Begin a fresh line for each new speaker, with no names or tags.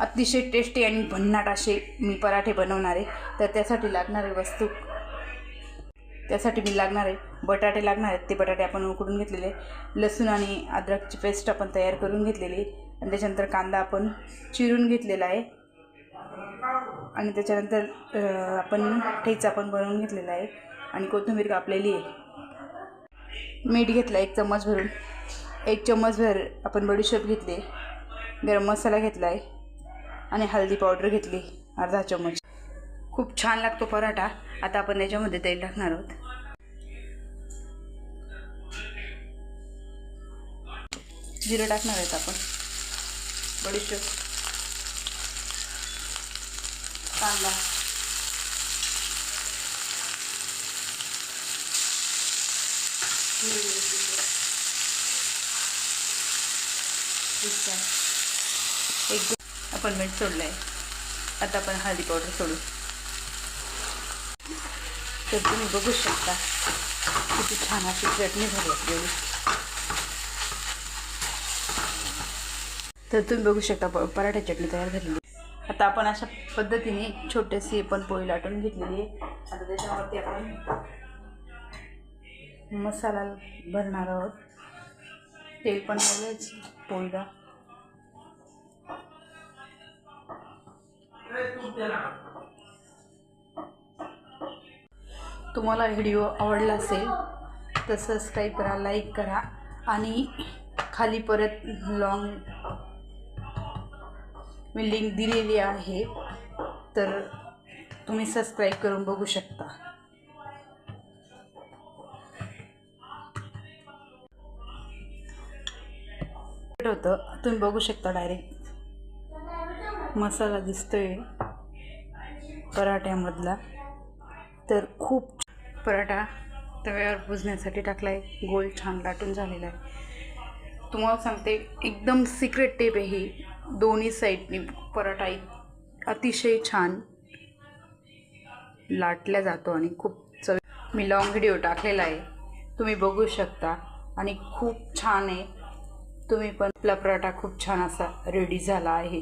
अतिशय टेस्टी आणि भन्नाट असे मी पराठे बनवणार आहे। तर त्यासाठी लागणारे वस्तू, त्यासाठी मी लागणारे बटाटे लागणार आहेत। ते बटाटे आपण उकडून घेतलेले, लसूण आणि अद्रकची पेस्ट आपण तयार करून घेतलेली, आणि त्याच्यानंतर कांदा आपण चिरून घेतलेला आहे, आणि त्याच्यानंतर आपण ठेचा पण बनवून घेतलेला आहे, आणि कोथिंबीर कापलेली आहे। मीठ घेतला 1 चम्मच भरून, 1 चम्मचभर आपण बडीशेप घेतली, गरम मसाला घेतला आहे, आणि हळदी पावडर घेतली अर्धा चम्मच। खूप छान लागतो पराठा। आता आपण याच्यामध्ये तेल टाकणार आहोत। जिरं टाकणार आहेत आपण, बडीशेप, कांदा, आपण मीठ सोडलं आहे। आता आपण हळदी पावडर सोडू। तर तुम्ही बघू शकता किती छान अशी चटणी झाली आपल्याला। तर तुम्ही बघू शकता पराठा चटणी तयार झालेली। आता आपण अशा पद्धतीने छोटेसे पण पोळी लाटून घेतलेली आहे। आता त्याच्यावरती आपण मसाला भरणार आहोत। तेल पण लावायच पोळीला। तुम्हाला व्हिडिओ आवडला असेल तर सबस्क्राईब करा, लाईक करा, आणि खाली परत मी लिंक दिलेली आहे, तर तुम्ही सबस्क्राईब करून बघू शकता। होतं तुम्ही बघू शकता, डायरेक्ट मसाला दिसतोय पराठ्यामधला। तर खूप पराठा तव्यावर भुजण्यासाठी टाकलाय, गोल छान लाटून झालेला आहे। तुम्हाला सांगते एकदम सिक्रेट टिप आहे ही, दोन्ही साईडनी पराठा अतिशय छान लाटला जातो आणि खूप मी लॉंग व्हिडिओ टाकलेला आहे, तुम्ही बघू शकता, आणि खूप छान आहे। तुम्ही पण आपला पराठा खूप छान असा रेडी झाला आहे।